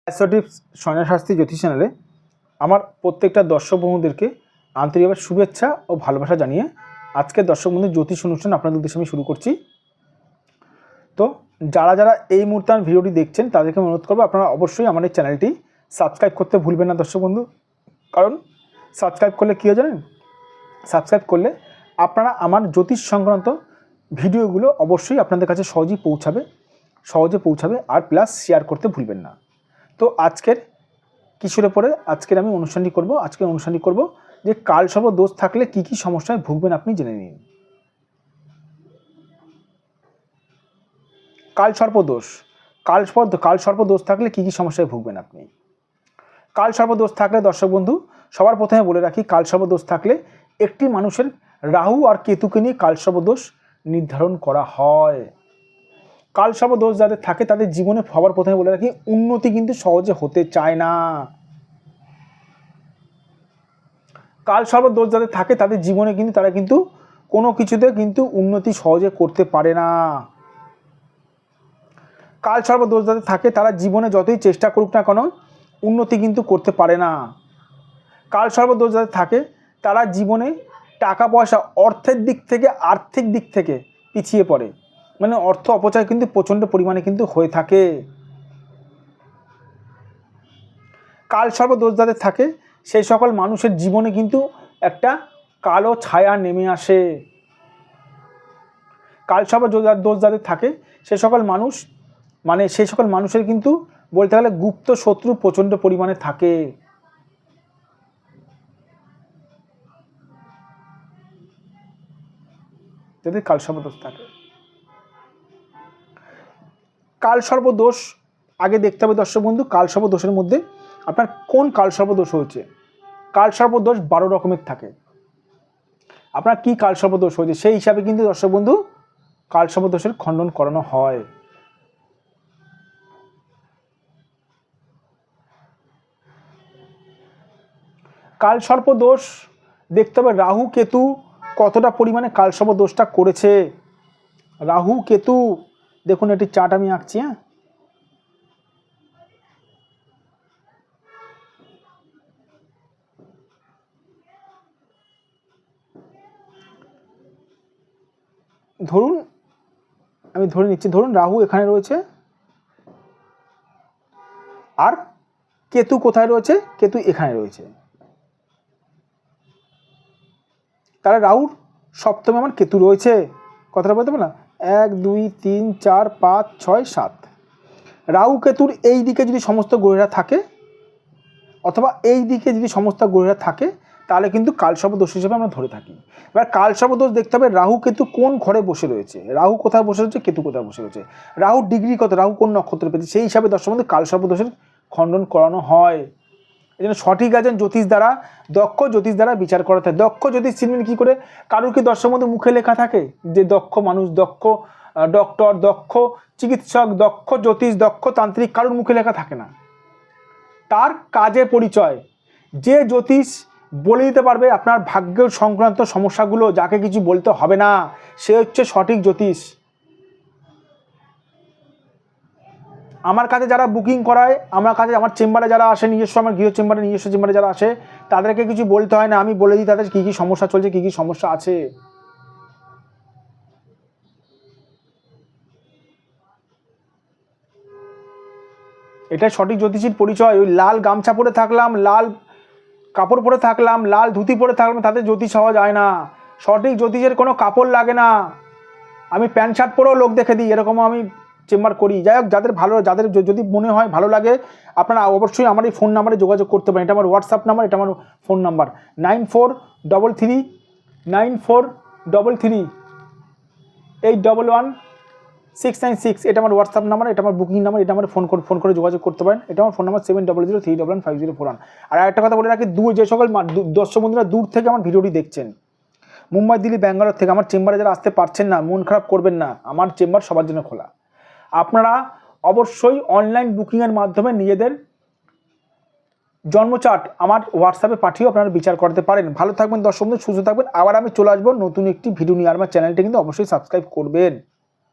Astro tips Sanjay Shastri জ্যোতিষ চ্যানেলে আমার প্রত্যেকটা দর্শক বন্ধুদেরকে আন্তরিকভাবে শুভেচ্ছা ও ভালোবাসা জানিয়ে আজকের দর্শক বন্ধু জ্যোতিষ অনুষ্ঠান আপনাদের উদ্দেশ্যে আমি শুরু করছি। তো যারা যারা এই মুহূর্তে আমার ভিডিওটি দেখছেন তাদেরকে অনুরোধ করবো আপনারা অবশ্যই আমার এই চ্যানেলটি সাবস্ক্রাইব করতে ভুলবেন না দর্শক বন্ধু। কারণ সাবস্ক্রাইব করলে কী হয় জানেন, সাবস্ক্রাইব করলে আপনারা আমার জ্যোতিষ সংক্রান্ত ভিডিওগুলো অবশ্যই আপনাদের কাছে সহজে পৌঁছাবে আর প্লাস শেয়ার করতে ভুলবেন না। তো আজকের কিছুটা পরে আমি অনুষ্ঠানটি করব যে কালসর্প দোষ থাকলে কি কি সমস্যায় ভুগবেন আপনি জেনে নিন। কালসর্প দোষ থাকলে কি কি সমস্যায় ভুগবেন আপনি। কালসর্প দোষ থাকলে দর্শক বন্ধু সবার প্রথমে বলে রাখি, কালসর্প দোষ থাকলে একটি মানুষের রাহু আর কেতুকে নিয়ে কালসর্প দোষ নির্ধারণ করা হয়। কালসর্প দোষ যাদের থাকে তাদের জীবনে সবার প্রথমে বলে রাখি উন্নতি কিন্তু সহজে হতে চায় না। কালসর্প দোষ যাদের থাকে তাদের জীবনে কিন্তু তারা কিন্তু কোনো কিছুতে কিন্তু উন্নতি সহজে করতে পারে না। কালসর্প দোষ যাদের থাকে তারা জীবনে যতই চেষ্টা করুক না কেন উন্নতি কিন্তু করতে পারে না। কালসর্প দোষ যাদের থাকে তারা জীবনে টাকা পয়সা আর্থিক দিক থেকে পিছিয়ে পড়ে, মানে অর্থ অপচয় কিন্তু প্রচণ্ড পরিমাণে কিন্তু হয়ে থাকে। কালসর্প দোষ যাদের থাকে সেই সকল মানুষের জীবনে কিন্তু একটা কালো ছায়া নেমে আসে। কালসর্প দোষ যাদের থাকে সেই সকল মানুষের কিন্তু বলতে গেলে গুপ্ত শত্রু প্রচণ্ড পরিমাণে থাকে। যদি কালসর্প দোষ থাকে, কালসর্প দোষ আগে দেখতে হবে দর্শক বন্ধু, কালসর্প দোষের মধ্যে আপনার কোন কালসর্প দোষ হয়েছে। কালসর্প দোষ 12 রকমের থাকে। আপনার কি কালসর্প দোষ হয়েছে সেই হিসাবে কিন্তু দর্শক বন্ধু কালসর্প দোষের খণ্ডন করানো হয়। কালসর্প দোষ দেখতে হবে রাহু কেতু কতটা পরিমাণে কালসর্প দোষটা করেছে। রাহু কেতু দেখুন, এটি চার্ট আমি আঁকছি। আমি ধরে নিচ্ছি, ধরুন রাহু এখানে রয়েছে আর কেতু কোথায় রয়েছে, কেতু এখানে রয়েছে। তাহলে রাহুর সপ্তমে আমার কেতু রয়েছে, কথাটা বলতে পারলাম 1 2 3 4 5 6 7। রাহু কেতুর এই দিকে যদি সমস্ত গ্রহেরা থাকে অথবা এই দিকে যদি সমস্ত গ্রহেরা থাকে তাহলে কিন্তু কালসর্প দোষ হিসেবে আমরা ধরে থাকি। এবার কালসর্প দোষ দেখতে হবে রাহু কেতু কোন ঘরে বসে রয়েছে, রাহু কোথায় বসে রয়েছে, কেতু কোথায় বসে রয়েছে, রাহুর ডিগ্রি কত, রাহু কোন নক্ষত্রে পেয়েছে, সেই হিসাবে দর্শক বন্ধু কালসর্প দোষের খণ্ডন করানো হয়। এই জন্য সঠিক একজন দক্ষ জ্যোতিষ দ্বারা বিচার করা থাকে। দক্ষ জ্যোতিষ চিনবেন কী করে? কারোর কি দর্শক বন্ধু মুখে লেখা থাকে যে দক্ষ মানুষ, দক্ষ ডক্টর, দক্ষ চিকিৎসক, দক্ষ জ্যোতিষ, দক্ষ তান্ত্রিক? কারোর মুখে লেখা থাকে না। তার কাজের পরিচয়। যে জ্যোতিষ বলে দিতে পারবে আপনার ভাগ্য সংক্রান্ত সমস্যাগুলো, যাকে কিছু বলতে হবে না, সে হচ্ছে সঠিক জ্যোতিষ। আমার কাছে যারা বুকিং করায়, আমার চেম্বারে যারা আসে, আমার গৃহ চেম্বারে নিজস্ব চেম্বারে যারা আসে, তাদেরকে কিছু বলতে হয় না, আমি বলে দিই তাদের কী কী সমস্যা চলছে, কী কী সমস্যা আছে। এটাই সঠিক জ্যোতিষীর পরিচয়। ওই লাল গামছা পরে থাকলাম, লাল কাপড় পরে থাকলাম, লাল ধুতি পরে থাকলাম, তাদের জ্যোতিষ হওয়া যায় না। সঠিক জ্যোতিষের কোনো কাপড় লাগে না। আমি প্যান্ট শার্ট পরেও লোক দেখে দিই, এরকমও আমি চেম্বার করি। যাই হোক, যাদের যদি মনে হয় ভালো লাগে আপনারা অবশ্যই আমার এই ফোন নাম্বারে যোগাযোগ করতে পারেন। এটা আমার হোয়াটসঅ্যাপ নাম্বার, এটা আমার ফোন নাম্বার 9433 এটা আমার হোয়াটসঅ্যাপ নাম্বার, এটা আমার বুকিং নাম্বার, এটা আমার ফোন করে যোগাযোগ করতে পারেন। এটা আমার ফোন নাম্বার 7003115041। আর একটা কথা বলে রাখি, যে সকল দর্শক বন্ধুরা দূর থেকে আমার ভিডিওটি দেখছেন, মুম্বাই, দিল্লি, ব্যাঙ্গালোর থেকে, আমার চেম্বারে যারা আসতে পারছেন না, মন খারাপ করবেন না, আমার চেম্বার সবার জন্য খোলা। আপনারা অবশ্যই অনলাইন বুকিংয়ের মাধ্যমে নিজেদের জন্মচার্ট আমার হোয়াটসঅ্যাপে পাঠিয়েও আপনারা বিচার করতে পারেন। ভালো থাকবেন দর্শক বন্ধু, সুস্থ থাকবেন। আবার আমি চলে আসবো নতুন একটি ভিডিও নিয়ে। আর আমার চ্যানেলটি কিন্তু অবশ্যই সাবস্ক্রাইব করবেন।